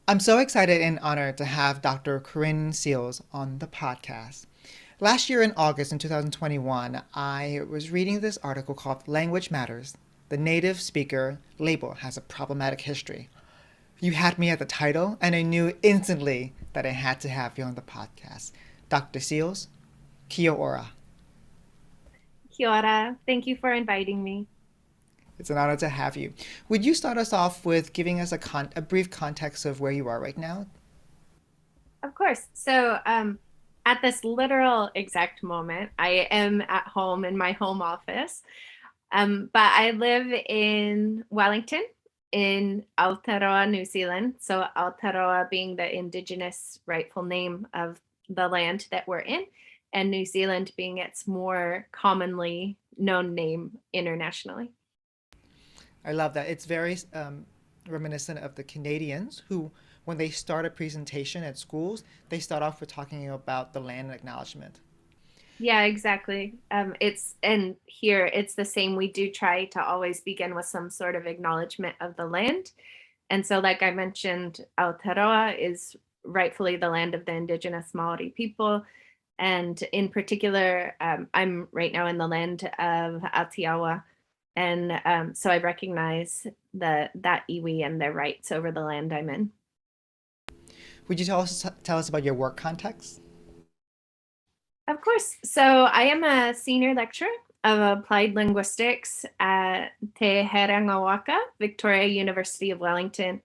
I'm so excited and honored to have Dr. Corinne Seals on the podcast. Last year in August in 2021, I was reading this article called Language Matters. The native speaker label has a problematic history. You had me at the title, and I knew instantly that I had to have you on the podcast. Dr. Seals, Kia ora. Kia ora. Thank you for inviting me. It's an honor to have you. Would you start us off with giving us a brief context of where you are right now? Of course. At this literal exact moment, I am at home in my home office, but I live in Wellington in Aotearoa, New Zealand. So, Aotearoa being the Indigenous rightful name of the land that we're in, and New Zealand being its more commonly known name internationally. I love that. It's very reminiscent of the Canadians who, when they start a presentation at schools, they start off with talking about the land and acknowledgement. Yeah, exactly. It's and here it's the same. We do try to always begin with some sort of acknowledgement of the land. And so, like I mentioned, Aotearoa is rightfully the land of the indigenous Maori people. And in particular, I'm right now in the land of Atiawa. And so I recognize that iwi and their rights over the land I'm in. Would you tell us about your work context? Of course. So I am a senior lecturer of applied linguistics at Te Herangawaka, Victoria University of Wellington.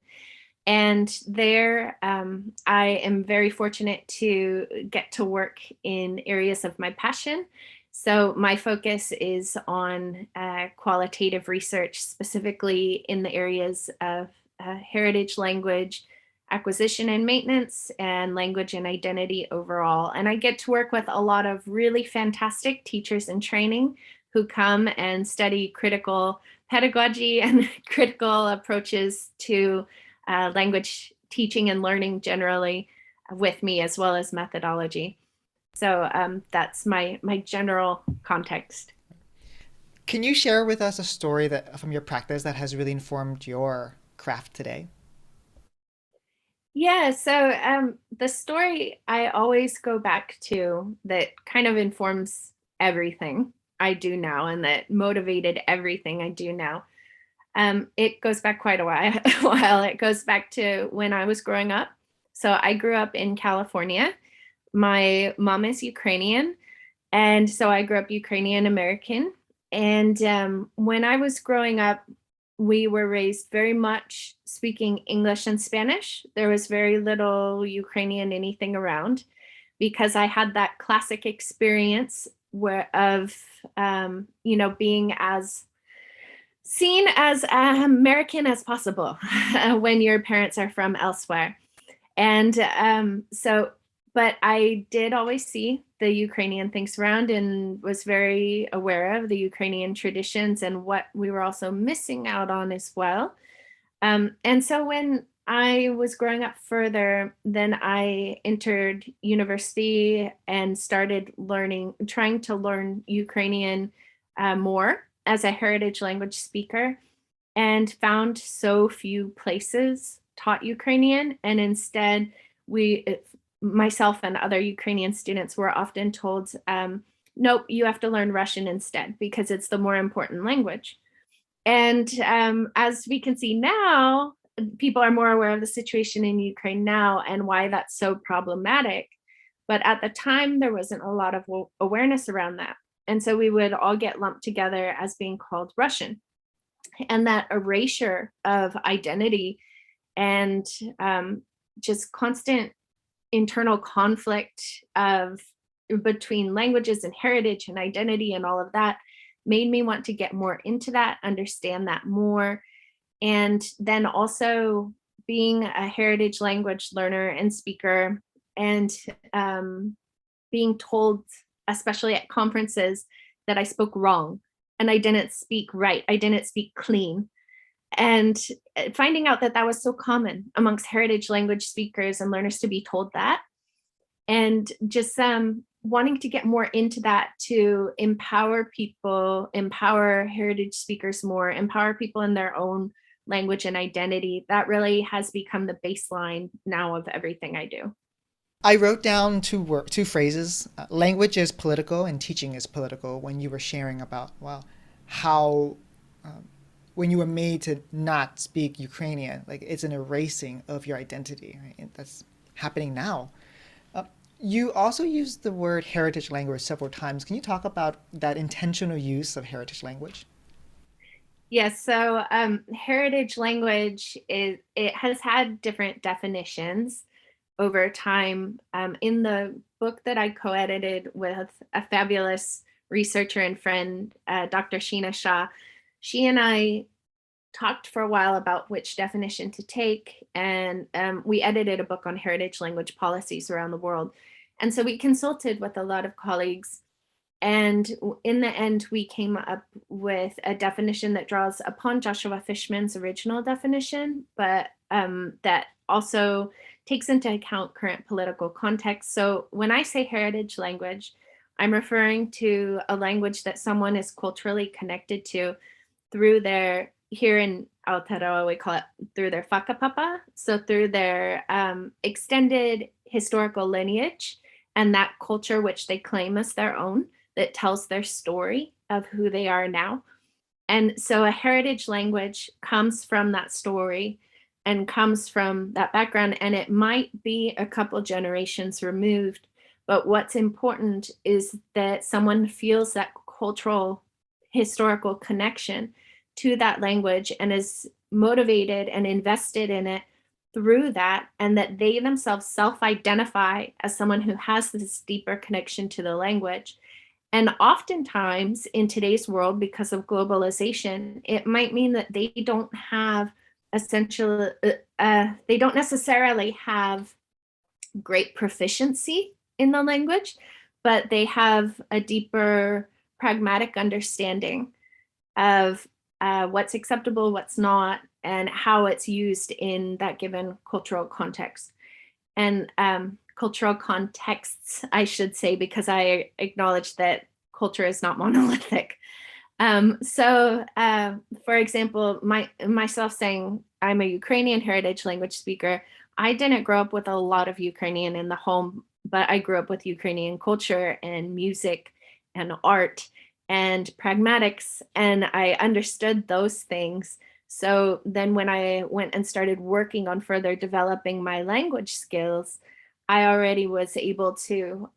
And there, I am very fortunate to get to work in areas of my passion. So my focus is on qualitative research, specifically in the areas of heritage language acquisition and maintenance, and language and identity overall. And I get to work with a lot of really fantastic teachers in training who come and study critical pedagogy and critical approaches to language teaching and learning generally with me, as well as methodology. So that's my general context. Can you share with us a story that from your practice that has really informed your craft today? Yeah, so the story I always go back to that kind of informs everything I do now and that motivated everything I do now. It goes back quite a while, while. It goes back to when I was growing up. So I grew up in California. My mom is Ukrainian, and so I grew up Ukrainian American. And when I was growing up, we were raised very much speaking English and Spanish. There was very little Ukrainian anything around because I had that classic experience where of being as seen as American as possible when your parents are from elsewhere. And but I did always see the Ukrainian things around and was very aware of the Ukrainian traditions and what we were also missing out on as well. And so when I was growing up further, then I entered university and started trying to learn Ukrainian more as a heritage language speaker, and found so few places taught Ukrainian. And instead, myself and other Ukrainian students were often told, nope, you have to learn Russian instead because it's the more important language. And as we can see now, people are more aware of the situation in Ukraine now and why that's so problematic. But at the time, there wasn't a lot of awareness around that. And so we would all get lumped together as being called Russian. And that erasure of identity and just constant internal conflict of between languages and heritage and identity and all of that made me want to get more into that, understand that more. And then also being a heritage language learner and speaker, and being told, especially at conferences, that I spoke wrong and I didn't speak right, I didn't speak clean. And finding out that that was so common amongst heritage language speakers and learners to be told that, and just wanting to get more into that to empower people, empower heritage speakers more, empower people in their own language and identity, that really has become the baseline now of everything I do. I wrote down two phrases. Language is political and teaching is political when you were sharing about, well, how um, when you were made to not speak Ukrainian, like it's an erasing of your identity, right? And that's happening now. Uh, you also used the word heritage language several times. Can you talk about that intentional use of heritage language? Yes, so heritage language it has had different definitions over time. In the book that I co-edited with a fabulous researcher and friend, Dr. Sheena Shah, she and I talked for a while about which definition to take, and we edited a book on heritage language policies around the world. And so we consulted with a lot of colleagues, and in the end, we came up with a definition that draws upon Joshua Fishman's original definition, but that also takes into account current political context. So when I say heritage language, I'm referring to a language that someone is culturally connected to through their, here in Aotearoa, we call it through their whakapapa. So through their extended historical lineage and that culture which they claim as their own, that tells their story of who they are now. And so a heritage language comes from that story and comes from that background, and it might be a couple generations removed. But what's important is that someone feels that cultural, historical connection to that language and is motivated and invested in it through that, and that they themselves self identify as someone who has this deeper connection to the language. And oftentimes in today's world, because of globalization, it might mean that they don't have essentially, they don't necessarily have great proficiency in the language, but they have a deeper pragmatic understanding of what's acceptable, what's not, and how it's used in that given cultural context. And cultural contexts, I should say, because I acknowledge that culture is not monolithic. For example, myself saying I'm a Ukrainian heritage language speaker, I didn't grow up with a lot of Ukrainian in the home, but I grew up with Ukrainian culture and music and art and pragmatics, and I understood those things. So then when I went and started working on further developing my language skills, I already was able to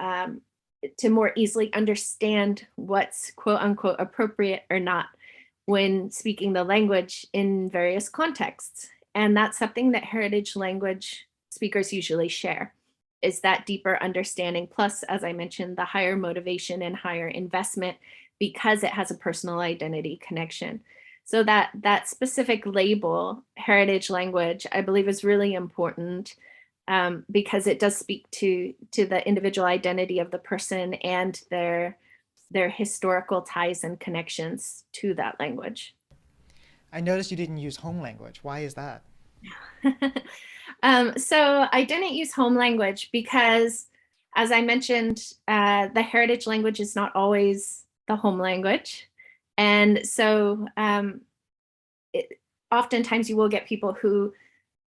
more easily understand what's quote unquote appropriate or not when speaking the language in various contexts. And that's something that heritage language speakers usually share, is that deeper understanding, plus, as I mentioned, the higher motivation and higher investment because it has a personal identity connection. So that specific label, heritage language, I believe is really important, because it does speak to the individual identity of the person and their historical ties and connections to that language. I noticed you didn't use home language. Why is that? So I didn't use home language because, as I mentioned, the heritage language is not always the home language. And so oftentimes you will get people who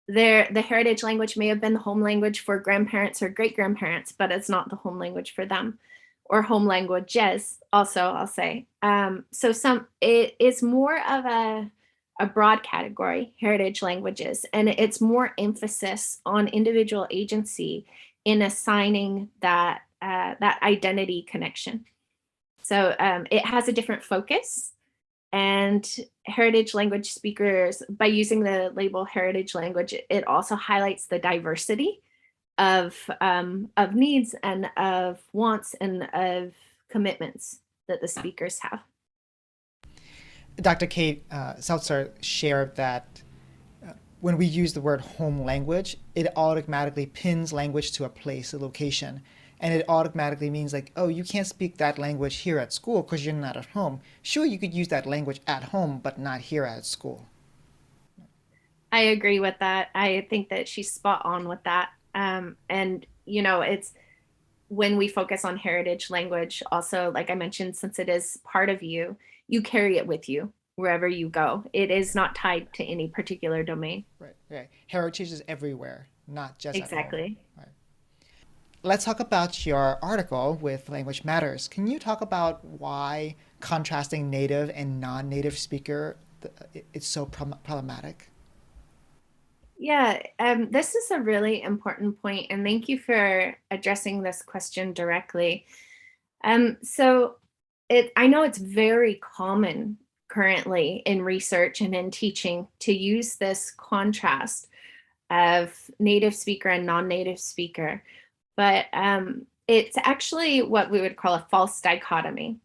the heritage language may have been the home language for grandparents or great grandparents, but it's not the home language for them, or home languages. Also, I'll say so. It is more of a broad category, heritage languages, and it's more emphasis on individual agency in assigning that identity connection. So it has a different focus, and heritage language speakers, by using the label heritage language, it also highlights the diversity of needs and of wants and of commitments that the speakers have. Dr. Kate Seltzer shared that when we use the word home language, it automatically pins language to a place, a location. And it automatically means like, oh, you can't speak that language here at school because you're not at home. Sure, you could use that language at home, but not here at school. I agree with that. I think that she's spot on with that. And it's when we focus on heritage language, also, like I mentioned, since it is part of you, you carry it with you. wherever you go. It is not tied to any particular domain. Right. Right. Heritage is everywhere, not just at home. Exactly. Right. Let's talk about your article with Language Matters. Can you talk about why contrasting native and non-native speaker is so problematic? Yeah, this is a really important point, and thank you for addressing this question directly. So I know it's very common currently in research and in teaching to use this contrast of native speaker and non-native speaker, but it's actually what we would call a false dichotomy.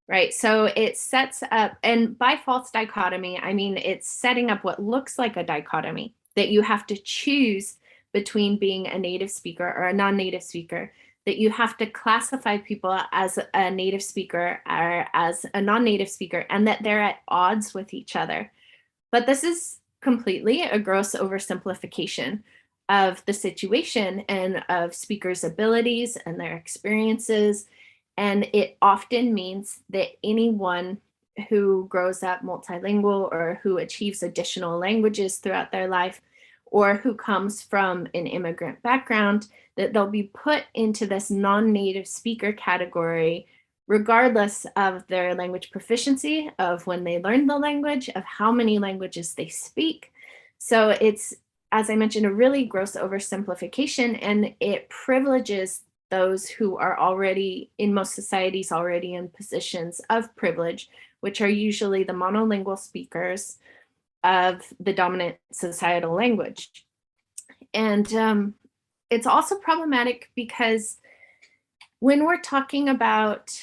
Right. So it sets up, and by false dichotomy, I mean it's setting up what looks like a dichotomy that you have to choose between being a native speaker or a non native speaker, that you have to classify people as a native speaker or as a non native speaker, and that they're at odds with each other. But this is completely a gross oversimplification of the situation and of speakers' abilities and their experiences. And it often means that anyone who grows up multilingual or who achieves additional languages throughout their life or who comes from an immigrant background, that they'll be put into this non-native speaker category regardless of their language proficiency, of when they learn the language, of how many languages they speak. So it's, as I mentioned, a really gross oversimplification, and it privileges those who are already in most societies already in positions of privilege, which are usually the monolingual speakers of the dominant societal language. And it's also problematic because when we're talking about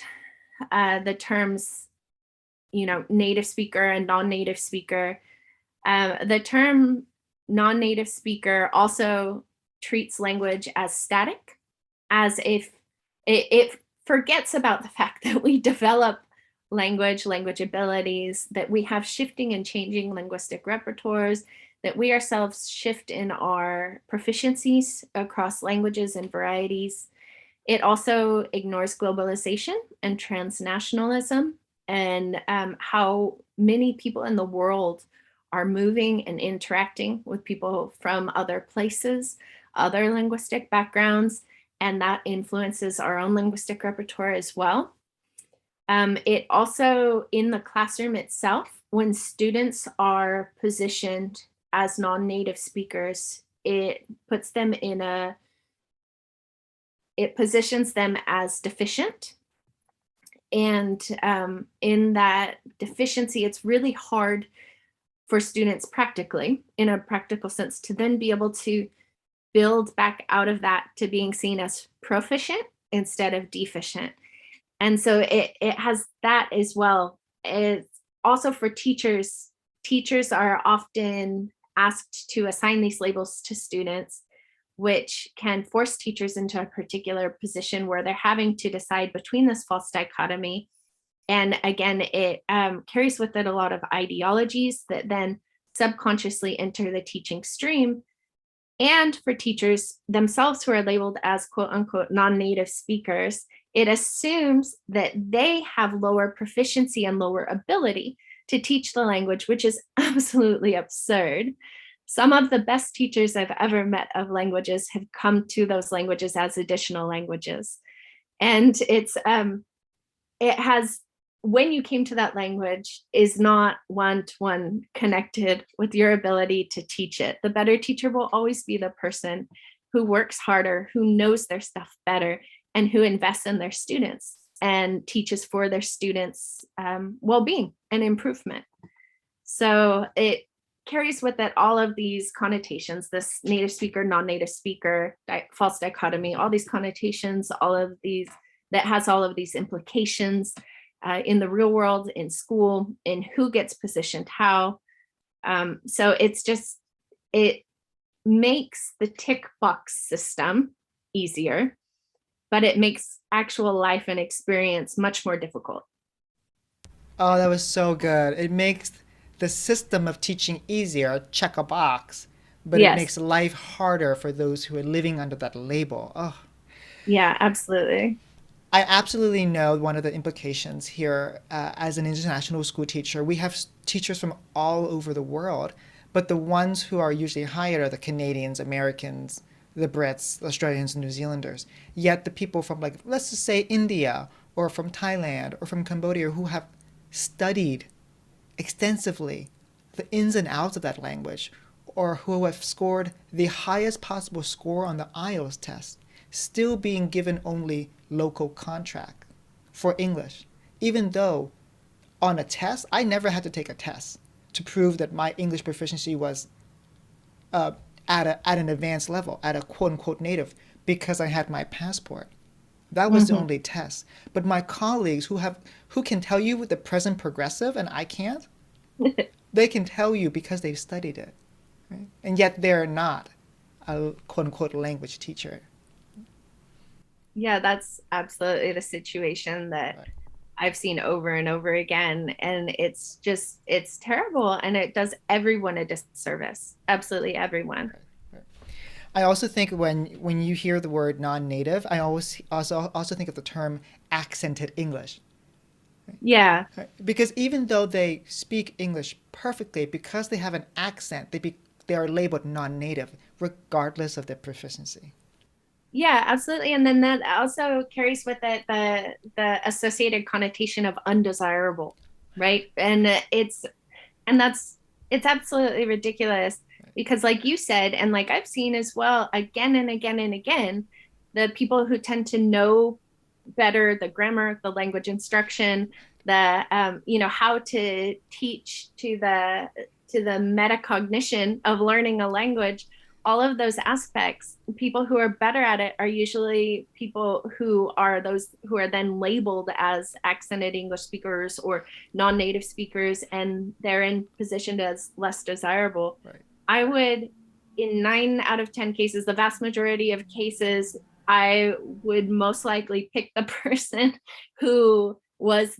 the terms, native speaker and non-native speaker, the term non-native speaker also treats language as static, as if it forgets about the fact that we develop language abilities, that we have shifting and changing linguistic repertoires, that we ourselves shift in our proficiencies across languages and varieties. It also ignores globalization and transnationalism, and how many people in the world are moving and interacting with people from other places, other linguistic backgrounds, and that influences our own linguistic repertoire as well. It also, in the classroom itself, when students are positioned as non-native speakers, it puts them in a it positions them as deficient. And in that deficiency, it's really hard for students practically, in a practical sense, to then be able to build back out of that to being seen as proficient instead of deficient. And so it has that as well. It's also for teachers. Teachers are often asked to assign these labels to students, which can force teachers into a particular position where they're having to decide between this false dichotomy. And again, it carries with it a lot of ideologies that then subconsciously enter the teaching stream. And for teachers themselves who are labeled as quote unquote non-native speakers, it assumes that they have lower proficiency and lower ability to teach the language, which is absolutely absurd. Some of the best teachers I've ever met of languages have come to those languages as additional languages. And it has, when you came to that language, is not one-to-one connected with your ability to teach it. The better teacher will always be the person who works harder, who knows their stuff better, and who invests in their students and teaches for their students' well-being and improvement. So it carries with it all of these connotations, this native speaker, non-native speaker, false dichotomy, all these connotations, all of these, that has all of these implications in the real world, in school, in who gets positioned how. So it's just, it makes the tick box system easier, but it makes actual life and experience much more difficult. Oh, that was so good. It makes the system of teaching easier, check a box, but it Yes. makes life harder for those who are living under that label. Oh, Yeah, absolutely. I absolutely know one of the implications here as an international school teacher. We have teachers from all over the world, but the ones who are usually hired are the Canadians, Americans, the Brits, the Australians, and New Zealanders. Yet the people from, like, let's just say India or from Thailand or from Cambodia who have studied extensively the ins and outs of that language, or who have scored the highest possible score on the IELTS test, still being given only local contract for English, even though on a test, I never had to take a test to prove that my English proficiency was uh, at an advanced level, at a quote unquote native, because I had my passport. That was the Mhm. only test. But my colleagues who can tell you with the present progressive and I can't, they can tell you because they've studied it, right? And yet they're not a quote unquote language teacher. Yeah, that's absolutely the situation that Right, I've seen over and over again. And it's just, it's terrible. And it does everyone a disservice. Absolutely everyone. right, right. I also think when you hear the word non-native, I always also think of the term accented English. Yeah. Right? Because even though they speak English perfectly, because they have an accent, they are labeled non-native, regardless of their proficiency. Yeah, absolutely. And then that also carries with it the associated connotation of undesirable, right? And that's it's absolutely ridiculous Right, because like you said, and like I've seen as well again and again and again, the people who tend to know better the grammar, the language instruction, the how to teach to the metacognition of learning a language, all of those aspects, people who are better at it are usually people who are those who are then labeled as accented English speakers or non-native speakers, and they're in positioned as less desirable. right, I would, in 9 out of 10 cases, the vast majority of cases, I would most likely pick the person who was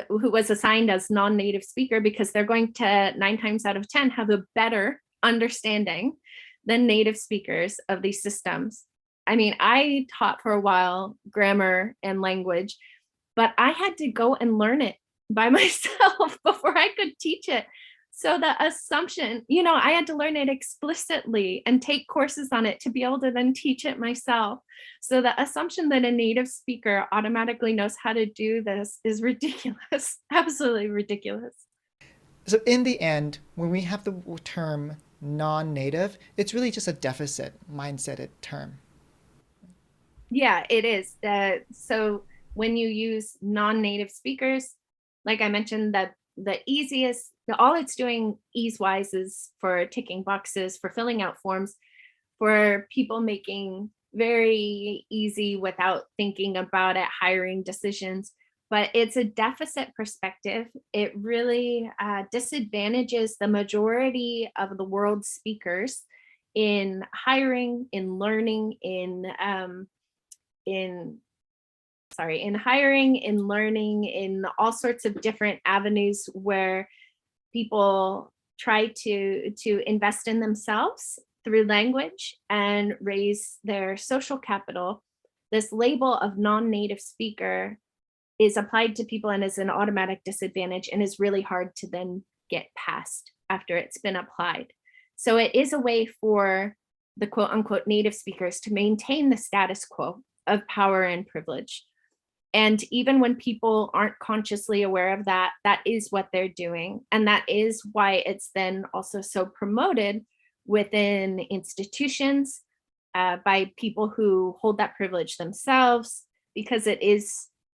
who was assigned as non-native speaker, because they're going to 9 times out of 10 have a better understanding than native speakers of these systems. I mean, I taught for a while grammar and language, but I had to go and learn it by myself before I could teach it. So the assumption, I had to learn it explicitly and take courses on it to be able to then teach it myself. So the assumption that a native speaker automatically knows how to do this is ridiculous, absolutely ridiculous. So in the end, when we have the term non-native, it's really just a deficit mindset term. Yeah, it is. So when you use non-native speakers, like I mentioned, that all it's doing ease-wise is for ticking boxes, for filling out forms, for people making very easy without thinking about it, hiring decisions. But it's a deficit perspective. It really disadvantages the majority of the world's speakers in hiring, in learning, in in hiring, in learning, in all sorts of different avenues where people try to invest in themselves through language and raise their social capital. This label of non-native speaker is applied to people and is an automatic disadvantage and is really hard to then get past after it's been applied. So it is a way for the quote unquote native speakers to maintain the status quo of power and privilege. And even when people aren't consciously aware of that, that is what they're doing. And that is why it's then also so promoted within institutions by people who hold that privilege themselves, because it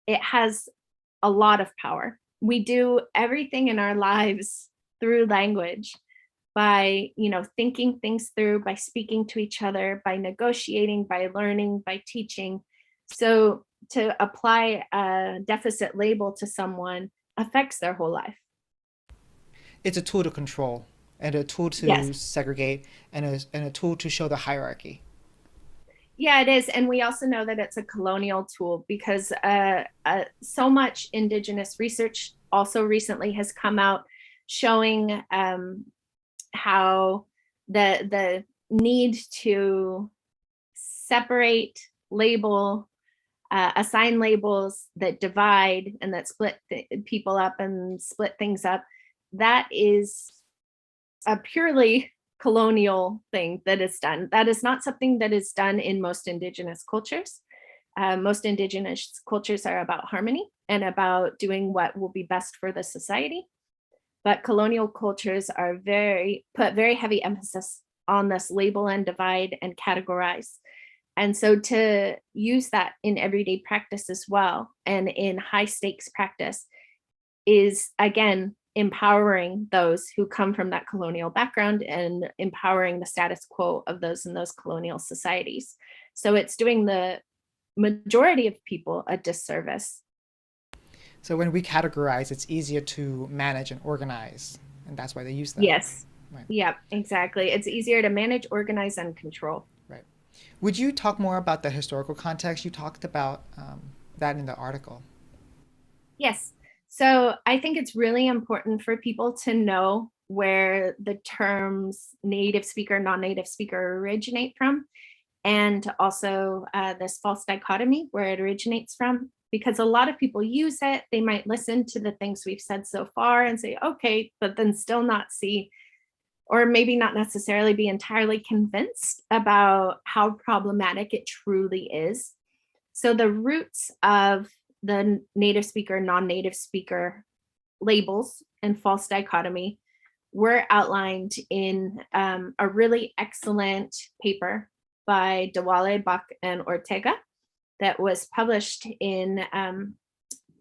has a lot of power. We do everything in our lives through language, by thinking things through, by speaking to each other, by negotiating, by learning, by teaching. So to apply a deficit label to someone affects their whole life. It's a tool to control and a tool Yes. to segregate and a tool to show the hierarchy. Yeah, it is. And we also know that it's a colonial tool because so much indigenous research also recently has come out showing how the need to separate, label, assign labels that divide and that split people up and split things up, that is a purely colonial thing that is done. That is not something that is done in most Indigenous cultures. Most Indigenous cultures are about harmony and about doing what will be best for the society. But colonial cultures are put very heavy emphasis on this label and divide and categorize. And so to use that in everyday practice as well, and in high stakes practice, is again empowering those who come from that colonial background and empowering the status quo of those in those colonial societies. So it's doing the majority of people a disservice. So when we categorize, it's easier to manage and organize, and that's why they use that. Yes. Right. Yeah, exactly. It's easier to manage, organize, and control. Right. Would you talk more about the historical context? You talked about that in the article. Yes. So I think it's really important for people to know where the terms native speaker, non native speaker originate from, and also this false dichotomy where it originates from. Because a lot of people use it, they might listen to the things we've said so far and say, okay, but then still not see, or maybe not necessarily be entirely convinced about how problematic it truly is. So the roots of the native speaker, non-native speaker labels and false dichotomy were outlined in a really excellent paper by Dewale, Bach, and Ortega that was published in,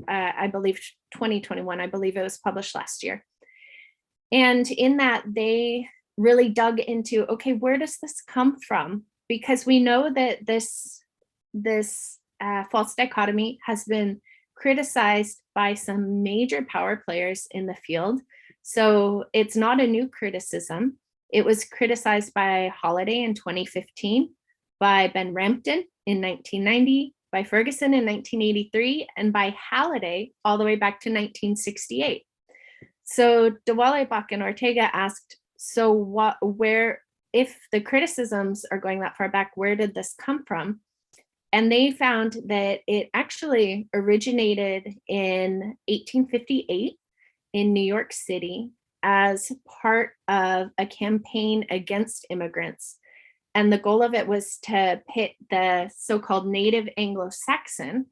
I believe, 2021. I believe it was published last year. And in that, they really dug into, okay, where does this come from? Because we know that this false dichotomy has been criticized by some major power players in the field. So it's not a new criticism. It was criticized by Holliday in 2015, by Ben Rampton in 1990, by Ferguson in 1983, and by Halliday all the way back to 1968. So Dewale, Bach, and Ortega asked, so where, if the criticisms are going that far back, where did this come from? And they found that it actually originated in 1858 in New York City as part of a campaign against immigrants. And the goal of it was to pit the so-called native Anglo-Saxon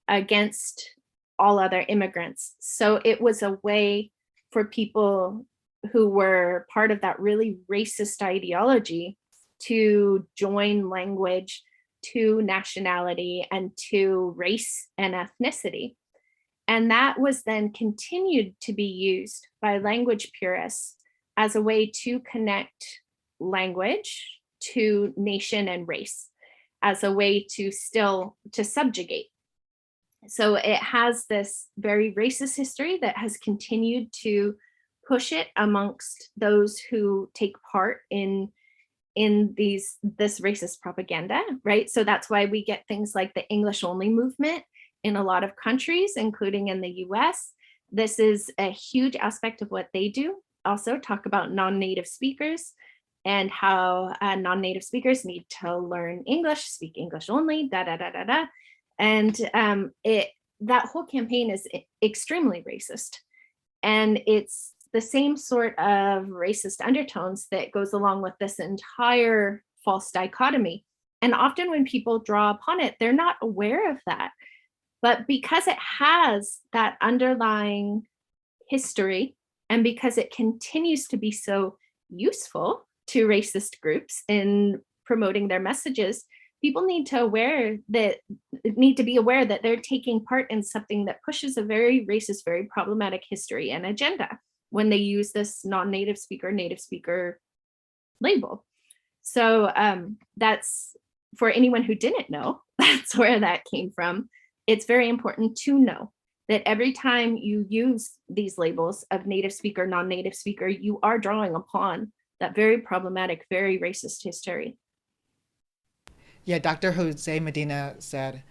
against all other immigrants. So it was a way for people who were part of that really racist ideology to join language to nationality and to race and ethnicity. And that was then continued to be used by language purists as a way to connect language to nation and race, as a way to subjugate. So it has this very racist history that has continued to push it amongst those who take part in this racist propaganda, right? So that's why we get things like the English only movement in a lot of countries, including in the US. This is a huge aspect of what they do. Also talk about non-native speakers and how non-native speakers need to learn English, speak English only, da da da da da. And that whole campaign is extremely racist. And it's the same sort of racist undertones that goes along with this entire false dichotomy. And often when people draw upon it, they're not aware of that. But because it has that underlying history, and because it continues to be so useful to racist groups in promoting their messages, people need to be aware that they're taking part in something that pushes a very racist, very problematic history and agenda when they use this non-native speaker, native speaker label. So that's, for anyone who didn't know, that's where that came from. It's very important to know that every time you use these labels of native speaker, non-native speaker, you are drawing upon that very problematic, very racist history. Yeah, Dr. Jose Medina said,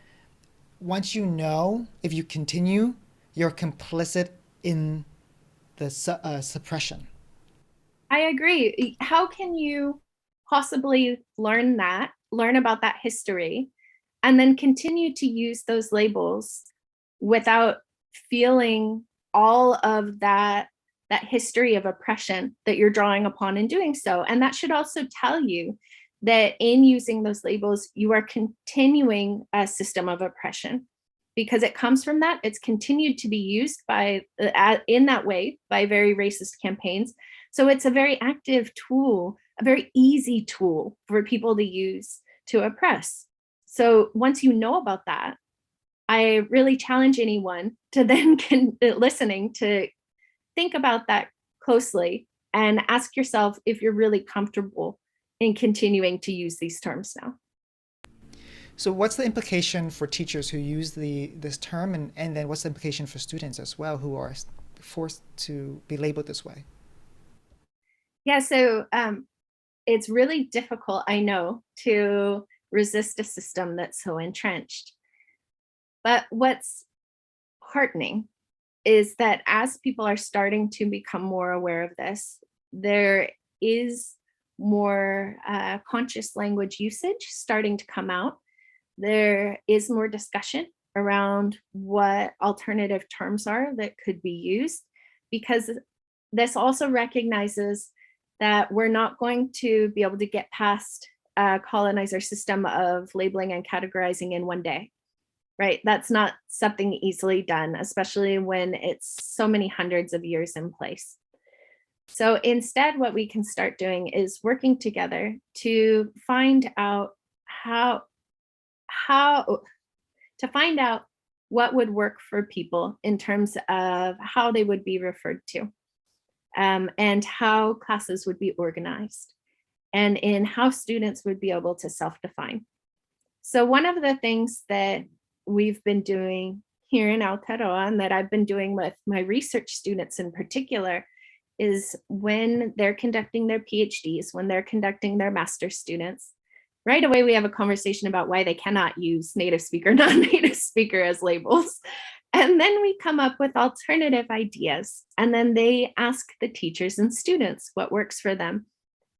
once you know, if you continue, you're complicit in the suppression. I agree. How can you possibly learn about that history, and then continue to use those labels without feeling all of that that history of oppression that you're drawing upon in doing so. And that should also tell you that in using those labels, you are continuing a system of oppression because it comes from that. It's continued to be used by in that way by very racist campaigns. So it's a very active tool, a very easy tool for people to use to oppress. So once you know about that, I really challenge anyone to then listening to think about that closely and ask yourself if you're really comfortable in continuing to use these terms now. So what's the implication for teachers who use this term, and then what's the implication for students as well who are forced to be labeled this way? Yeah, so it's really difficult, I know, to resist a system that's so entrenched. But what's heartening is that as people are starting to become more aware of this, there is more conscious language usage starting to come out. There is more discussion around what alternative terms are that could be used, because this also recognizes that we're not going to be able to get past a colonizer system of labeling and categorizing in one day, right? That's not something easily done, especially when it's so many hundreds of years in place. So instead, what we can start doing is working together to find out how to find out what would work for people in terms of how they would be referred to, and how classes would be organized, and in how students would be able to self-define. So one of the things that we've been doing here in Aotearoa, and that I've been doing with my research students in particular, is when they're conducting their PhDs, when they're conducting their master's students, right away we have a conversation about why they cannot use native speaker, non-native speaker as labels. And then we come up with alternative ideas. And then they ask the teachers and students what works for them.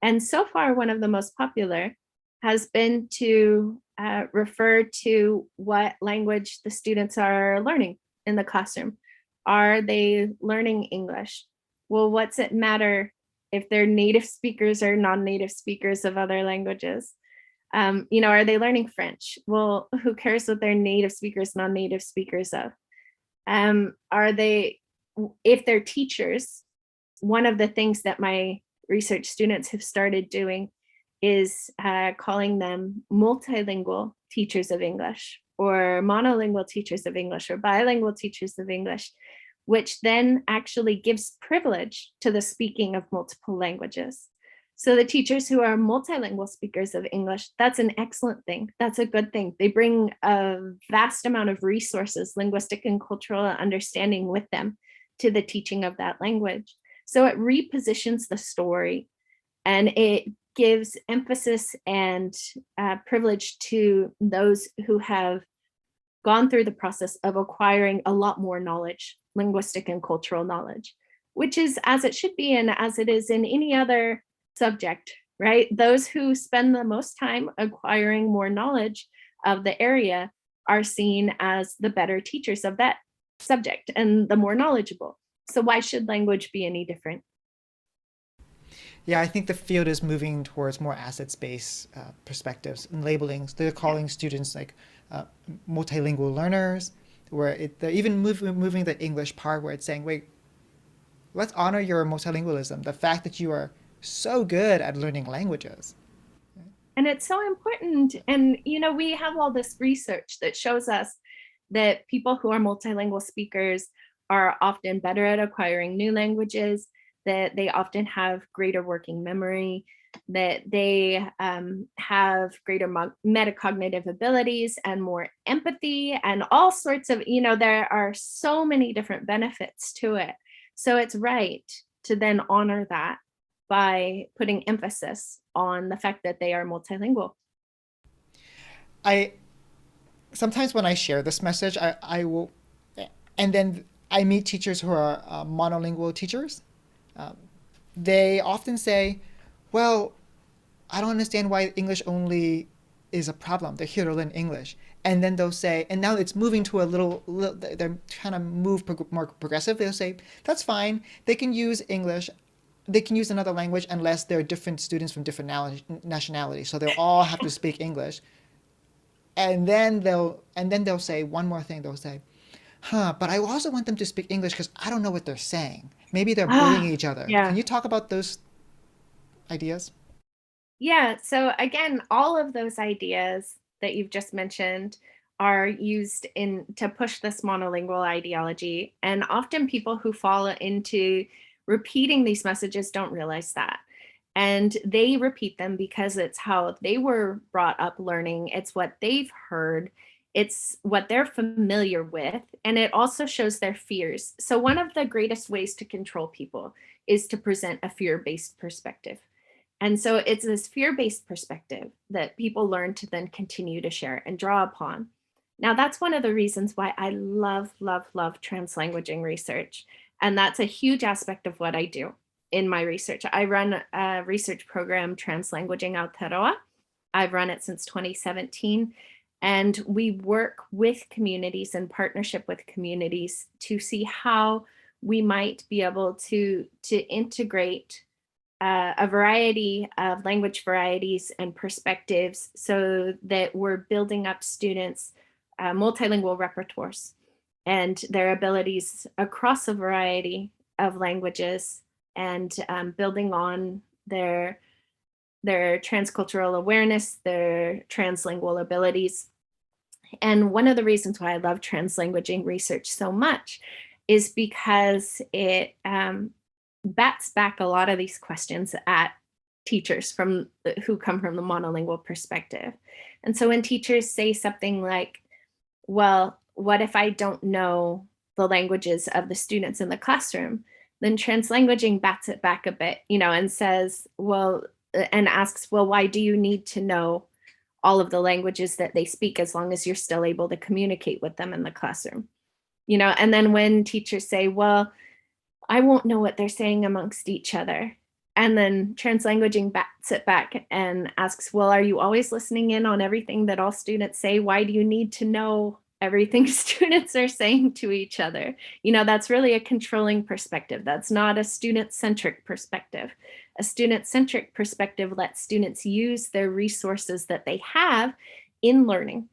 And so far, one of the most popular has been to refer to what language the students are learning in the classroom. Are they learning English? Well, what's it matter if they're native speakers or non-native speakers of other languages? Are they learning French? Well, who cares what they're native speakers, non-native speakers of? Are they, if they're teachers, one of the things that my research students have started doing is calling them multilingual teachers of English, or monolingual teachers of English, or bilingual teachers of English, which then actually gives privilege to the speaking of multiple languages. So the teachers who are multilingual speakers of English, that's an excellent thing. That's a good thing. They bring a vast amount of resources, linguistic and cultural understanding with them to the teaching of that language. So it repositions the story, and it gives emphasis and privilege to those who have gone through the process of acquiring a lot more knowledge, linguistic and cultural knowledge, which is as it should be and as it is in any other subject, right? Those who spend the most time acquiring more knowledge of the area are seen as the better teachers of that subject and the more knowledgeable. So why should language be any different? Yeah, I think the field is moving towards more assets-based perspectives and labelings. They're Yeah. calling students like multilingual learners, where they're even moving the English part where it's saying, wait, let's honor your multilingualism, the fact that you are so good at learning languages. And it's so important. And, we have all this research that shows us that people who are multilingual speakers are often better at acquiring new languages, that they often have greater working memory, that they have greater metacognitive abilities and more empathy, and all sorts of, there are so many different benefits to it. So it's right to then honor that by putting emphasis on the fact that they are multilingual. I sometimes when I share this message, I will, and then I meet teachers who are monolingual teachers. Um, they often say, well, I don't understand why English only is a problem. They're here to learn English. And then they'll say, and now it's moving to a little they're trying to move more progressive. They'll say, that's fine. They can use English. They can use another language unless they're different students from different nationalities. So they'll all have to speak English. And then they'll say one more thing. They'll say, but I also want them to speak English because I don't know what they're saying. Maybe they're bullying Ah, each other. Can yeah. you talk about those ideas? Yeah. So again, all of those ideas that you've just mentioned are used in to push this monolingual ideology. And often people who fall into repeating these messages don't realize that. And they repeat them because it's how they were brought up learning. It's what they've heard. It's what they're familiar with. And it also shows their fears. So, one of the greatest ways to control people is to present a fear based perspective. And so it's this fear based perspective that people learn to then continue to share and draw upon. Now, that's one of the reasons why I love, love, love translanguaging research. And that's a huge aspect of what I do in my research. I run a research program, Translanguaging Aotearoa. I've run it since 2017. And we work with communities in partnership with communities to see how we might be able to integrate a variety of language varieties and perspectives so that we're building up students' multilingual repertoires and their abilities across a variety of languages and building on their transcultural awareness, their translingual abilities. And one of the reasons why I love translanguaging research so much is because it bats back a lot of these questions at teachers from who come from the monolingual perspective. And so when teachers say something like, well, what if I don't know the languages of the students in the classroom? Then translanguaging bats it back a bit, and says, well, and asks, well, why do you need to know all of the languages that they speak as long as you're still able to communicate with them in the classroom? And then when teachers say, well, I won't know what they're saying amongst each other. And then translanguaging bats it back and asks, well, are you always listening in on everything that all students say? Why do you need to know everything students are saying to each other? That's really a controlling perspective. That's not a student-centric perspective. A student-centric perspective lets students use their resources that they have in learning.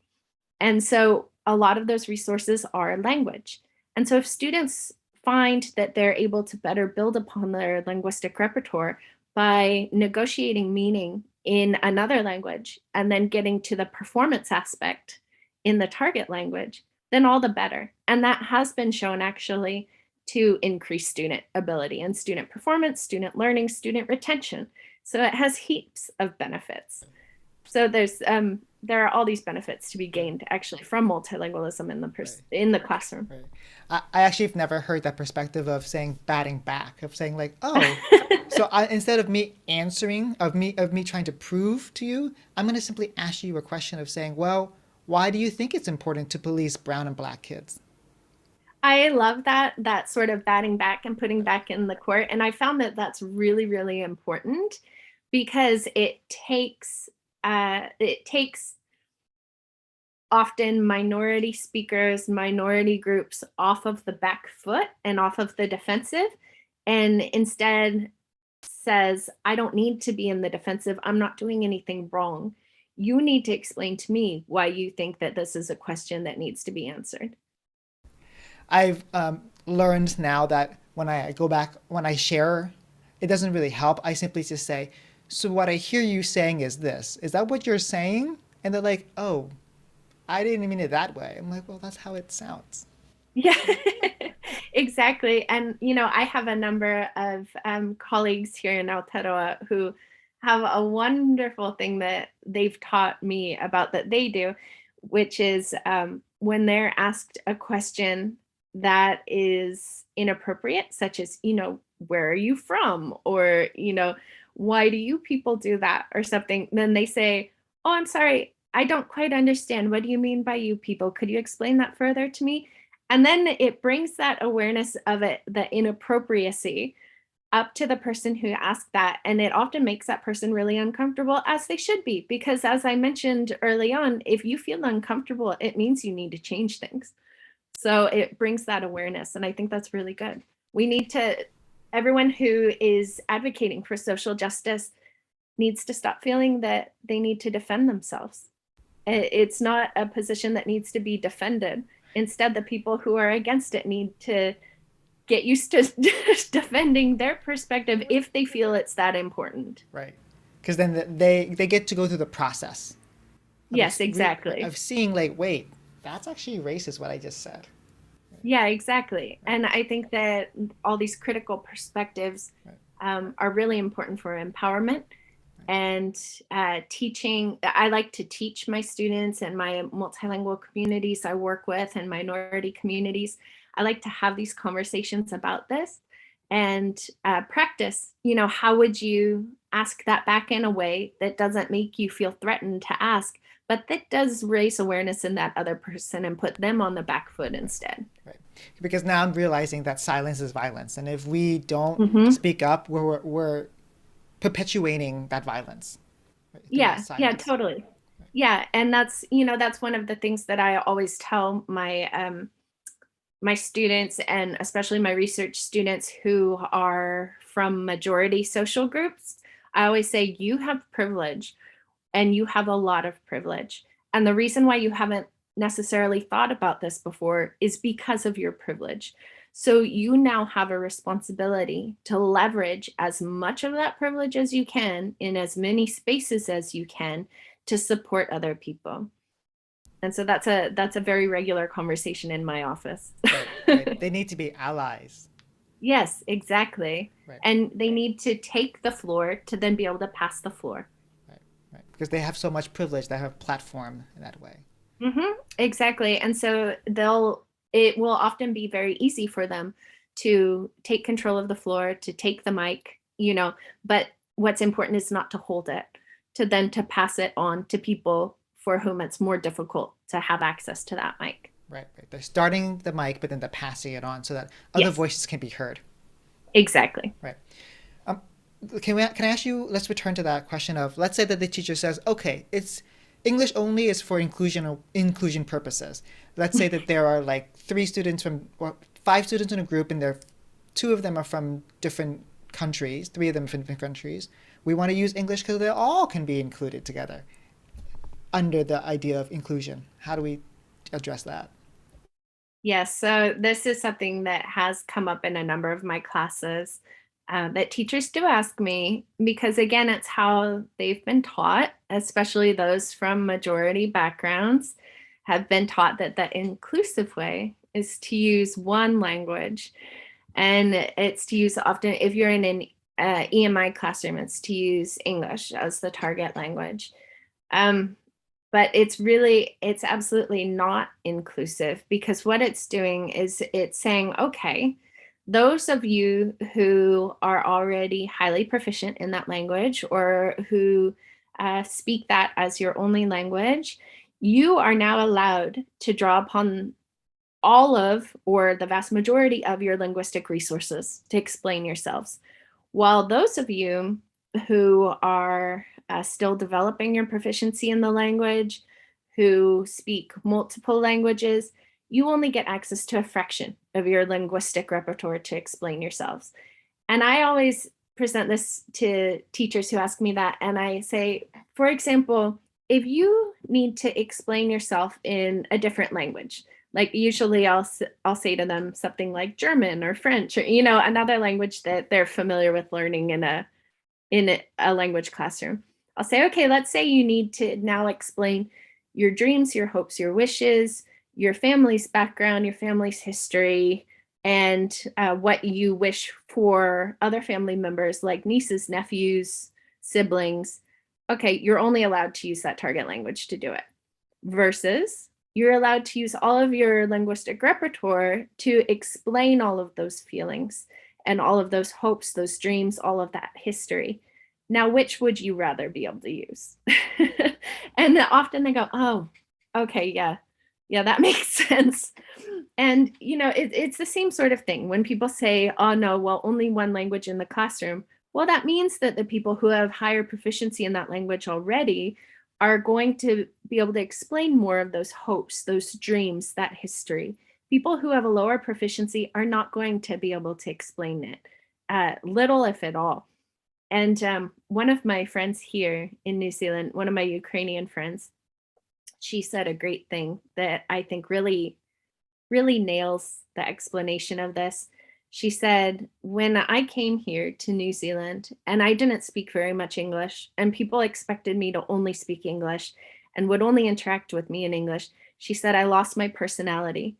And so a lot of those resources are language. And so if students find that they're able to better build upon their linguistic repertoire by negotiating meaning in another language and then getting to the performance aspect in the target language, then all the better. And that has been shown actually to increase student ability and student performance, student learning, student retention. So it has heaps of benefits. So there are all these benefits to be Right. gained actually from multilingualism in the Right. in the classroom. Right. I actually have never heard that perspective of saying batting back, of saying like, oh, so instead of me answering, of me trying to prove to you, I'm going to simply ask you a question of saying, well, why do you think it's important to police brown and black kids? I love that sort of batting back and putting back in the court. And I found that that's really, really important because it takes often minority speakers, minority groups off of the back foot and off of the defensive, and instead says, I don't need to be in the defensive. I'm not doing anything wrong. You need to explain to me why you think that this is a question that needs to be answered. I've learned now that when I go back, when I share, it doesn't really help. I simply just say, so what I hear you saying is this. Is that what you're saying? And they're like, oh, I didn't mean it that way. I'm like, well, that's how it sounds. Yeah, exactly. And, I have a number of colleagues here in Aotearoa who have a wonderful thing that they've taught me about that they do, which is when they're asked a question that is inappropriate, such as, where are you from? Or, why do you people do that? Or something, then they say, oh, I'm sorry, I don't quite understand. What do you mean by you people? Could you explain that further to me? And then it brings that awareness of it, the inappropriacy, up to the person who asked that. And it often makes that person really uncomfortable, as they should be, because as I mentioned early on, if you feel uncomfortable, it means you need to change things. So it brings that awareness. And I think that's really good. We need to, everyone who is advocating for social justice needs to stop feeling that they need to defend themselves. It's not a position that needs to be defended. Instead, the people who are against it need to get used to defending their perspective if they feel it's that important. Right. Because then they get to go through the process Yes, exactly. of seeing like, wait, that's actually racist what I just said. Yeah, exactly. And I think that all these critical perspectives are really important for empowerment and teaching. I like to teach my students and my multilingual communities I work with and minority communities. I like to have these conversations about this and practice. How would you ask that back in a way that doesn't make you feel threatened to ask, but that does raise awareness in that other person and put them on the back foot instead. Right. Because now I'm realizing that silence is violence. And if we don't Mm-hmm. speak up, we're perpetuating that violence. Right, Yeah, totally. Yeah, and that's one of the things that I always tell my students, and especially my research students who are from majority social groups. I always say you have privilege, and you have a lot of privilege. And the reason why you haven't necessarily thought about this before is because of your privilege. So you now have a responsibility to leverage as much of that privilege as you can in as many spaces as you can to support other people. And so that's a very regular conversation in my office. Right, right. They need to be allies. Yes, exactly. Right, And they need to take the floor to then be able to pass the floor. right, right. Because they have so much privilege, they have a platform in that way. Exactly. And so it will often be very easy for them to take control of the floor, to take the mic, but what's important is not to hold it, to pass it on to people for whom it's more difficult to have access to that mic. Right, right. They're starting the mic, but then they're passing it on so that other Yes, voices can be heard. exactly. Right. Um, can I ask you? Let's return to that question of, let's say that the teacher says, okay, it's English only is for inclusion purposes. Let's say that there are like three students from or five students in a group, and there two of them are from different countries, three of them from different countries. We want to use English because they all can be included together under the idea of inclusion. How do we address that? Yes, so this is something that has come up in a number of my classes that teachers do ask me because, again, it's how they've been taught, especially those from majority backgrounds, have been taught that the inclusive way is to use one language. And it's to use often, if you're in an EMI classroom, it's to use English as the target language. Um, but it's absolutely not inclusive because what it's doing is it's saying, okay, those of you who are already highly proficient in that language or who speak that as your only language, you are now allowed to draw upon all of or the vast majority of your linguistic resources to explain yourselves. While those of you who are still developing your proficiency in the language, who speak multiple languages, you only get access to a fraction of your linguistic repertoire to explain yourselves. And I always present this to teachers who ask me that. And I say, for example, if you need to explain yourself in a different language, like usually I'll say to them something like German or French or another language that they're familiar with learning in a language classroom. I'll say, okay, let's say you need to now explain your dreams, your hopes, your wishes, your family's background, your family's history, and what you wish for other family members like nieces, nephews, siblings. Okay, you're only allowed to use that target language to do it. Versus you're allowed to use all of your linguistic repertoire to explain all of those feelings and all of those hopes, those dreams, all of that history. Now, which would you rather be able to use? And often they go, oh, okay, yeah, that makes sense. And, it's the same sort of thing when people say, oh, no, well, only one language in the classroom. Well, that means that the people who have higher proficiency in that language already are going to be able to explain more of those hopes, those dreams, that history. People who have a lower proficiency are not going to be able to explain it, little, if at all. And one of my friends here in New Zealand, one of my Ukrainian friends, she said a great thing that I think really nails the explanation of this. She said, when I came here to New Zealand and I didn't speak very much English, and people expected me to only speak English and would only interact with me in English, she said, I lost my personality.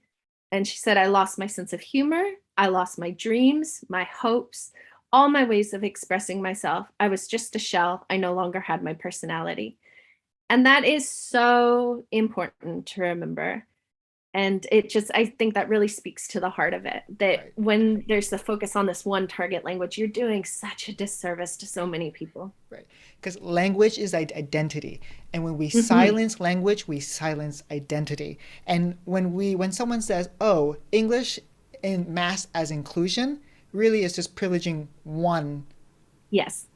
And she said, I lost my sense of humor. I lost my dreams, my hopes, all my ways of expressing myself. I was just a shell. I no longer had my personality. And that is so important to remember. And I think that really speaks to the heart of it, that Right. when there's the focus on this one target language, you're doing such a disservice to so many people. Right. Because language is identity. And when we Hmm. silence language, we silence identity. And when someone says, oh, English in mass as inclusion, really is just privileging one, Yes.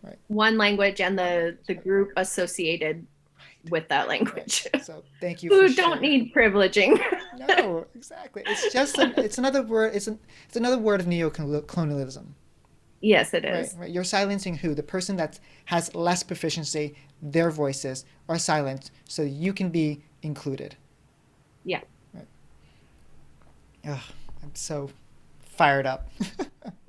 right? One language and One the language. group associated Right. with that Right. language So thank you for who don't sharing. need privileging. No, exactly. It's another word. It's another word of neo-colonialism. Yes, it Right, is. right. You're silencing who? The person that has less proficiency, their voices are silenced so you can be included. Yeah. Right. Ugh, I'm so fired up.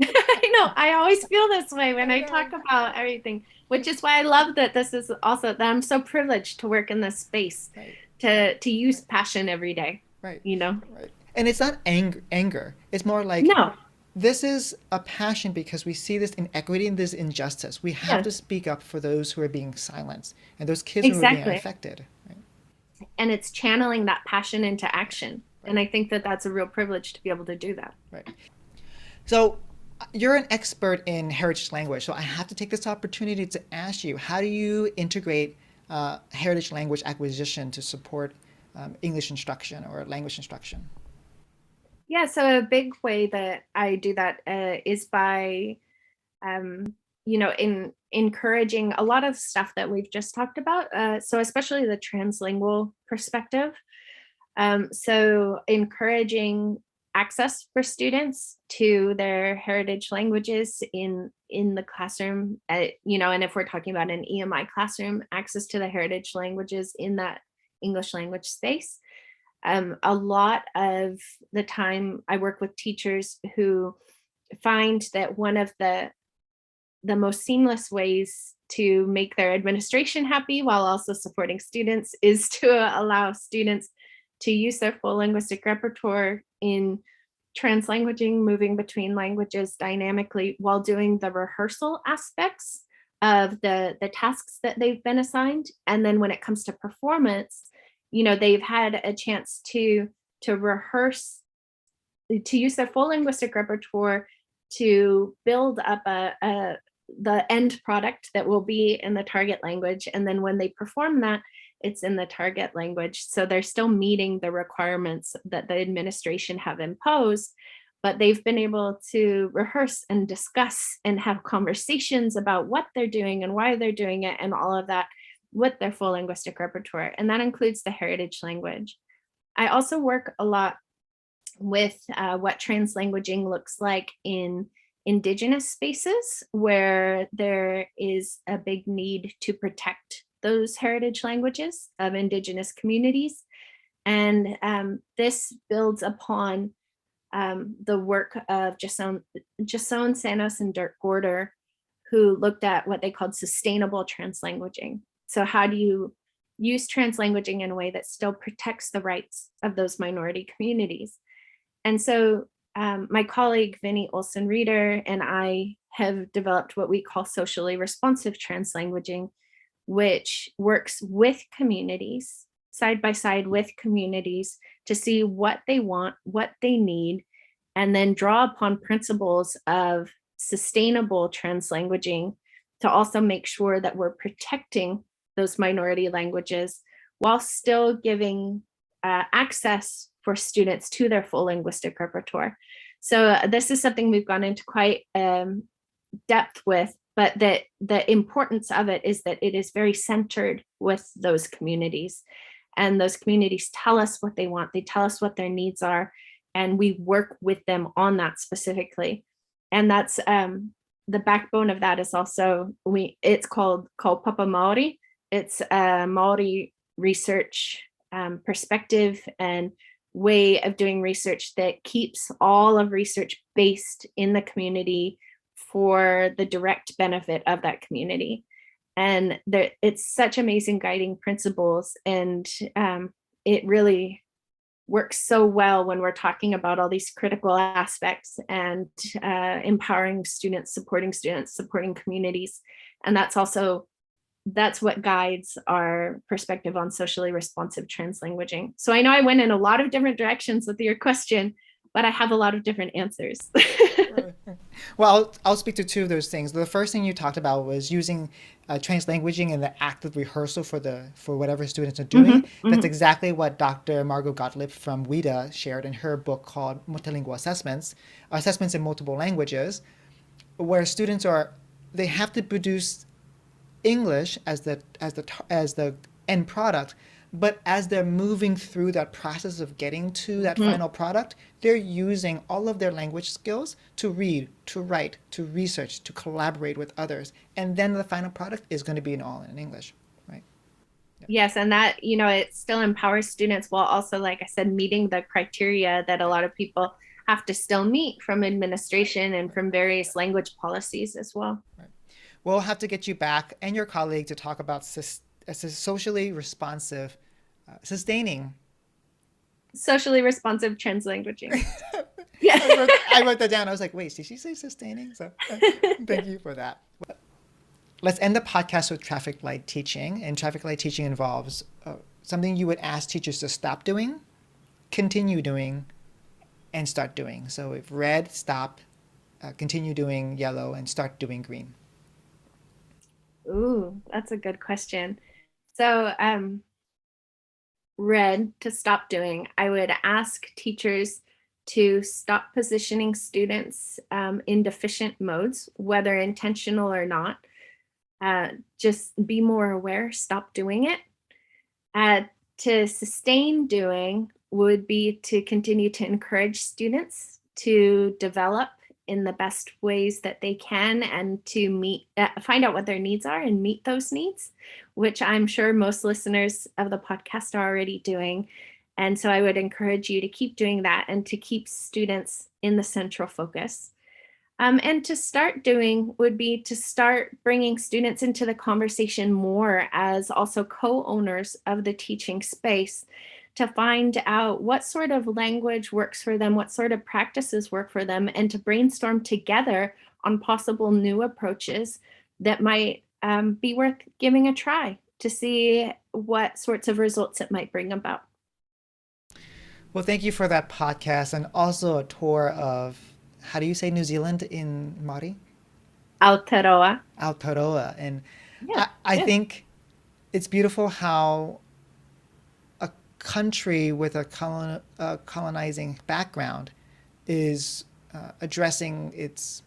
I know. I always feel this way when I I know. talk about everything, which is why I love that this is also that I'm so privileged to work in this space, Right, to use passion every day, right, you know? right. And it's not anger. It's more like No. this is a passion because we see this inequity and this injustice. We have Yes, to speak up for those who are being silenced and those kids who are being exactly. affected. Right, And it's channeling that passion into action. right, And I think that that's a real privilege to be able to do that. right. So you're an expert in heritage language, so I have to take this opportunity to ask you, how do you integrate heritage language acquisition to support English instruction or language instruction? Yeah, so a big way that I do that is by um, in encouraging a lot of stuff that we've just talked about. So especially the translingual perspective. So encouraging access for students to their heritage languages in the classroom, and if we're talking about an EMI classroom, access to the heritage languages in that English language space. A lot of the time, I work with teachers who find that one of the most seamless ways to make their administration happy while also supporting students is to allow students to use their full linguistic repertoire in translanguaging, moving between languages dynamically while doing the rehearsal aspects of the tasks that they've been assigned. And then when it comes to performance, they've had a chance to rehearse, to use their full linguistic repertoire to build up the end product that will be in the target language. And then when they perform that, it's in the target language. So they're still meeting the requirements that the administration have imposed, but they've been able to rehearse and discuss and have conversations about what they're doing and why they're doing it and all of that with their full linguistic repertoire. And that includes the heritage language. I also work a lot with what translanguaging looks like in Indigenous spaces where there is a big need to protect those heritage languages of Indigenous communities. And this builds upon the work of Jason Sanos and Dirk Gorder, who looked at what they called sustainable translanguaging. So, how do you use translanguaging in a way that still protects the rights of those minority communities? And so my colleague Vinnie Olson Reeder and I have developed what we call socially responsive translanguaging, which works with communities, side by side with communities, to see what they want, what they need, and then draw upon principles of sustainable translanguaging to also make sure that we're protecting those minority languages while still giving access for students to their full linguistic repertoire. So this is something we've gone into quite depth with, but that the importance of it is that it is very centered with those communities. And those communities tell us what they want, they tell us what their needs are, and we work with them on that specifically. And that's the backbone of that is also it's called Papa Maori. It's a Maori research perspective and way of doing research that keeps all of research based in the community for the direct benefit of that community. And it's such amazing guiding principles, and it really works so well when we're talking about all these critical aspects and empowering students, supporting communities. And that's what guides our perspective on socially responsive translanguaging. So I know I went in a lot of different directions with your question, but I have a lot of different answers. Well, I'll speak to two of those things. The first thing you talked about was using translanguaging in the act of rehearsal for whatever students are doing. Mm-hmm, That's mm-hmm. exactly what Dr. Margot Gottlieb from WIDA shared in her book called Multilingual Assessments, Assessments in Multiple Languages, where they have to produce English as the end product, but as they're moving through that process of getting to that Mm-hmm. final product, they're using all of their language skills to read, to write, to research, to collaborate with others, and then the final product is going to be all in English, right? Yeah. Yes, and that, it still empowers students while also, like I said, meeting the criteria that a lot of people have to still meet from administration and from various language policies as well. Right. We'll have to get you back and your colleague to talk about socially responsive, sustaining. Socially responsive translanguaging. Yeah. I wrote that down. I was like, wait, did she say sustaining? So thank you for that. Let's end the podcast with traffic light teaching. And traffic light teaching involves something you would ask teachers to stop doing, continue doing, and start doing. So if red, stop, continue doing yellow, and start doing green. Ooh, that's a good question. So, red, to stop doing, I would ask teachers to stop positioning students in deficient modes, whether intentional or not. Just be more aware, stop doing it. To sustain doing would be to continue to encourage students to develop in the best ways that they can and to find out what their needs are and meet those needs, which I'm sure most listeners of the podcast are already doing. And so I would encourage you to keep doing that and to keep students in the central focus. And to start doing would be to start bringing students into the conversation more as also co-owners of the teaching space, to find out what sort of language works for them, what sort of practices work for them, and to brainstorm together on possible new approaches that might be worth giving a try to see what sorts of results it might bring about. Well, thank you for that podcast and also a tour of, how do you say New Zealand in Māori? Aotearoa. Aotearoa. And Yeah, I yeah. think it's beautiful how a country with a colonizing background is addressing its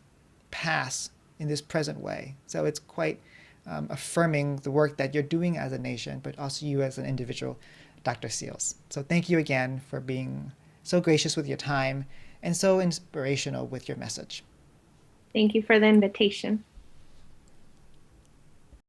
past in this present way. So it's quite affirming the work that you're doing as a nation, but also you as an individual, Dr. Seals. So thank you again for being so gracious with your time and so inspirational with your message. Thank you for the invitation.